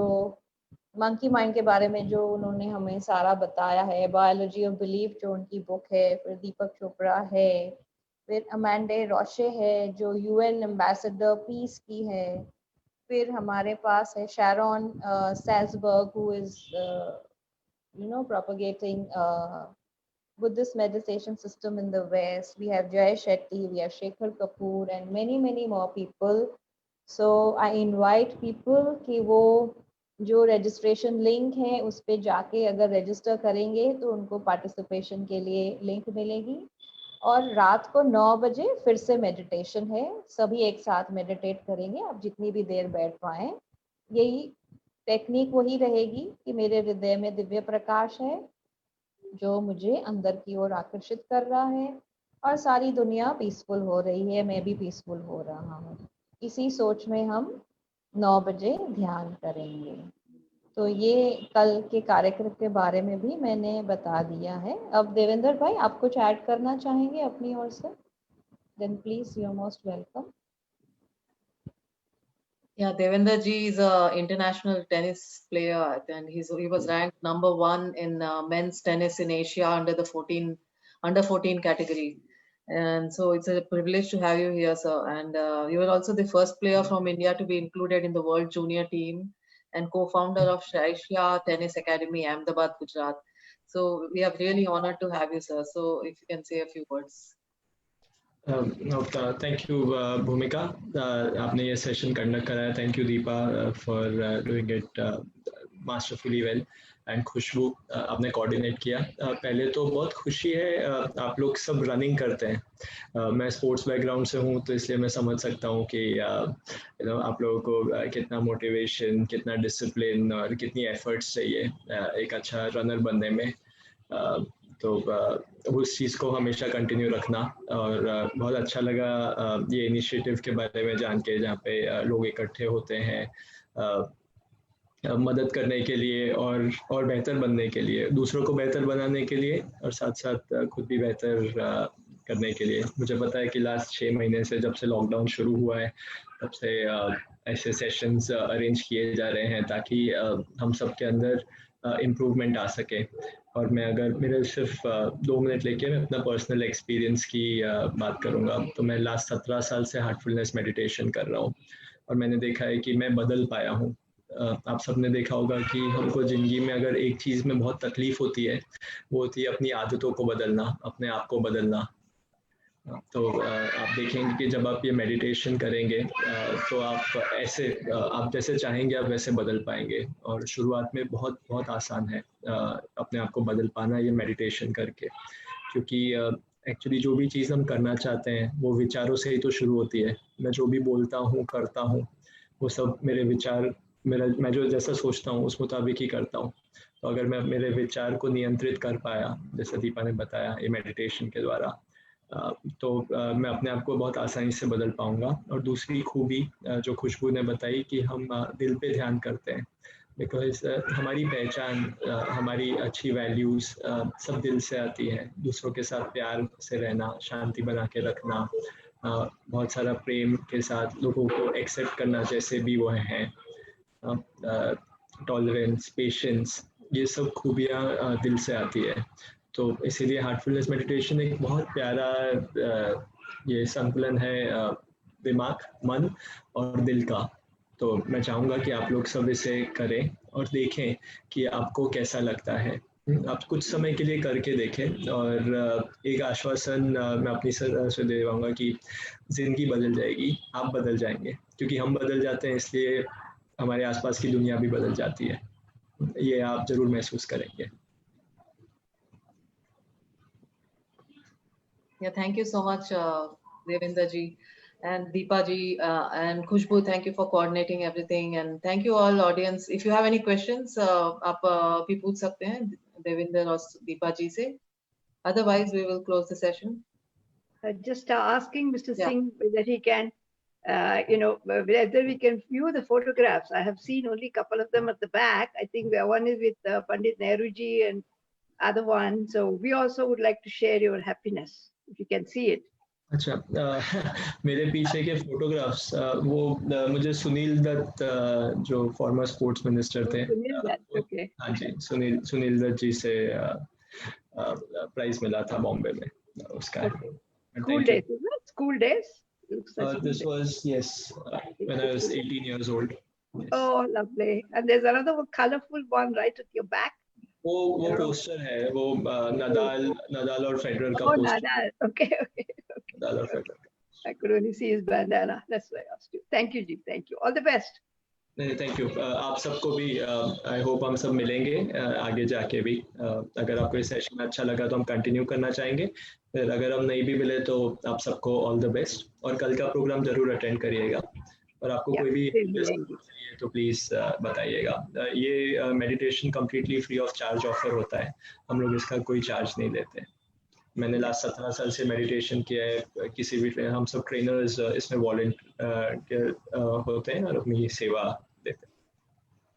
मंकी माइंड के बारे में जो उन्होंने हमें सारा बताया है, बायोलॉजी ऑफ बिलीफ जो उनकी बुक है, फिर दीपक चोपड़ा है, फिर अमेंडा रोशे है जो यूएन एम्बेसडर पीस की है, फिर हमारे पास है Sharon Salzberg who is propagating Buddhist meditation system in the West. We have Jay Shetty, we have Shekhar Kapoor and many more people. So I invite people कि वो जो registration link है उस पे जाके अगर register करेंगे तो उनको participation के लिए link मिलेगी, और रात को 9 बजे फिर से meditation है, सभी एक साथ meditate करेंगे, आप जितनी भी देर बैठ पाएं। यही टेक्निक वही रहेगी कि मेरे हृदय में दिव्य प्रकाश है जो मुझे अंदर की ओर आकर्षित कर रहा है और सारी दुनिया पीसफुल हो रही है, मैं भी पीसफुल हो रहा हूँ। इसी सोच में हम 9 बजे ध्यान करेंगे। तो ये कल के कार्यक्रम के बारे में भी मैंने बता दिया है। अब देवेंद्र भाई आप कुछ ऐड करना चाहेंगे अपनी ओर से? Then please you are most welcome. Yeah, Devendra ji is an international tennis player, and he was ranked number 1 in men's tennis in Asia under the under 14 category. And so it's a privilege to have you here, sir. And you were also the first player from India to be included in the World Junior team and co-founder of Shaishya Tennis Academy, Ahmedabad, Gujarat. So we are really honored to have you, sir. So if you can say a few words. Thank you Bhumika, आपने ये session conduct कराया। Thank you Deepa for doing it masterfully well, and Khushboo आपने coordinate किया। पहले तो बहुत खुशी है, आप लोग सब रनिंग करते हैं। मैं स्पोर्ट्स बैकग्राउंड से हूँ तो इसलिए मैं समझ सकता हूँ कि आप लोगों को कितना मोटिवेशन, कितना डिसिप्लिन और कितनी एफर्ट्स चाहिए एक अच्छा रनर बनने में। तो उस चीज़ को हमेशा कंटिन्यू रखना। और बहुत अच्छा लगा ये इनिशिएटिव के बारे में जान के, जहाँ पे लोग इकट्ठे होते हैं मदद करने के लिए और बेहतर बनने के लिए, दूसरों को बेहतर बनाने के लिए और साथ साथ खुद भी बेहतर करने के लिए। मुझे पता है कि लास्ट 6 महीने से, जब से लॉकडाउन शुरू हुआ है, तब से ऐसे सेशंस अरेंज किए जा रहे हैं ताकि हम सब के अंदर इम्प्रूवमेंट आ सके। और मैं अगर मेरे सिर्फ 2 मिनट लेके मैं अपना पर्सनल एक्सपीरियंस की बात करूँगा, तो मैं लास्ट 17 साल से हार्टफुलनेस मेडिटेशन कर रहा हूँ और मैंने देखा है कि मैं बदल पाया हूँ। आप सबने देखा होगा कि हमको ज़िंदगी में अगर एक चीज़ में बहुत तकलीफ होती है, वो होती है अपनी आदतों को बदलना, अपने आप को बदलना। तो आप देखेंगे कि जब आप ये मेडिटेशन करेंगे तो आप ऐसे, आप जैसे चाहेंगे आप वैसे बदल पाएंगे। और शुरुआत में बहुत बहुत आसान है अपने आप को बदल पाना ये मेडिटेशन करके, क्योंकि एक्चुअली जो भी चीज़ हम करना चाहते हैं वो विचारों से ही तो शुरू होती है। मैं जो भी बोलता हूँ, करता हूँ, वो सब मेरे विचार, मैं जो जैसा सोचता हूँ उस मुताबिक ही करता हूँ। तो अगर मैं मेरे विचार को नियंत्रित कर पाया, जैसे दीपा ने बताया ये मेडिटेशन के द्वारा, तो मैं अपने आप को बहुत आसानी से बदल पाऊंगा। और दूसरी खूबी जो खुशबू ने बताई कि हम दिल पे ध्यान करते हैं, बिकॉज हमारी पहचान, हमारी अच्छी वैल्यूज़ सब दिल से आती हैं। दूसरों के साथ प्यार से रहना, शांति बना के रखना, बहुत सारा प्रेम के साथ लोगों को एक्सेप्ट करना जैसे भी वो हैं, टॉलरेंस, पेशेंस, ये सब खूबियाँ दिल से आती है। तो इसीलिए हार्टफुलनेस मेडिटेशन एक बहुत प्यारा ये संतुलन है दिमाग, मन और दिल का। तो मैं चाहूँगा कि आप लोग सब इसे करें और देखें कि आपको कैसा लगता है। आप कुछ समय के लिए करके देखें और एक आश्वासन मैं अपनी से दे पाऊँगा कि ज़िंदगी बदल जाएगी, आप बदल जाएंगे, क्योंकि हम बदल जाते हैं इसलिए हमारे आसपास की दुनिया भी बदल जाती है। ये आप ज़रूर महसूस करेंगे। Yeah, thank you so much, Devendra ji and Deepa ji and Khushbu. Thank you for coordinating everything, and thank you all audience. If you have any questions, आप भी पूछ सकते हैं Devendra और Deepa ji से. Otherwise, we will close the session. Just asking Mr. Singh whether he can, whether we can view the photographs. I have seen only a couple of them at the back. I think one is with Pandit Nehru ji and other one. So we also would like to share your happiness, if you can see it. अच्छा, मेरे पीछे के photographs वो मुझे सुनील दत्त जो farmer sports minister थे, Sunil Dutt, okay. हाँ जी, सुनील दत्त जी से प्राइज मिला था बॉम्बे में उसका। Okay. School days, isn't it? School days? Looks like school This days. was, yes, when I was 18 years old. Yes. Oh, lovely. And there's another colorful one right at your back. वो poster है, वो Nadal और Federer का Oh, poster. Nadal. Okay. Nadal और Federer. I could only see his bandana. That's why I asked you. Thank you, Ji. Thank you. All the best. नहीं, thank you. आप सबको भी आई होप हम सब मिलेंगे आगे जाके भी। अगर आपको ये सेशन अच्छा लगा तो हम कंटिन्यू करना चाहेंगे, फिर अगर हम नहीं भी मिले तो आप सबको ऑल द बेस्ट, और कल का प्रोग्राम जरूर अटेंड करिएगा, और आपको कोई भी चाहिए तो प्लीज बताइएगा। ये meditation completely free of charge offer होता है, हम लोग इसका कोई चार्ज नहीं लेते। मैंने लास्ट 17 साल से मेडिटेशन किया है, किसी भी हम सब ट्रेनर्स इसमें वॉलंटियर होते हैं और अपनी सेवा देते हैं।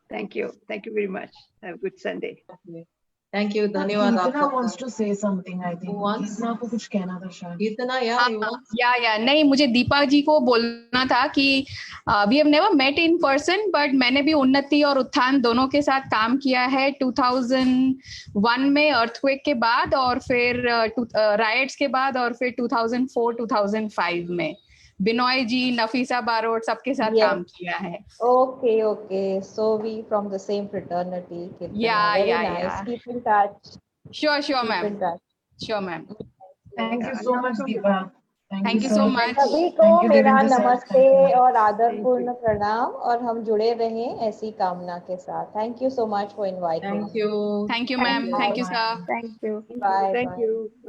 Thank you very much. Have a good Sunday. Thank you, धन्यवाद। Geetana wants to say something, I think. Geetana को कुछ कहना था शायद। Geetana, या नहीं, मुझे दीपा जी को बोलना था कि we have never met in person, but मैंने भी उन्नति और उत्थान दोनों के साथ काम किया है 2001 में अर्थक्वेक के बाद, और फिर राइट्स के बाद, और फिर 2004-2005 में बिनोय जी, नफीसा बारोट सबके साथ काम किया है। Okay. So we from the same fraternity. Very nice. Keep in touch. Sure, ma'am. Sure, ma'am. Thank you so much, Deepa. Thank you so much. सभी को मेरा नमस्ते और आदरपूर्ण प्रणाम, और हम जुड़े रहें ऐसी कामना के साथ। Thank you so much for inviting. Thank you, ma'am. Thank you, sir. Bye. Thank you.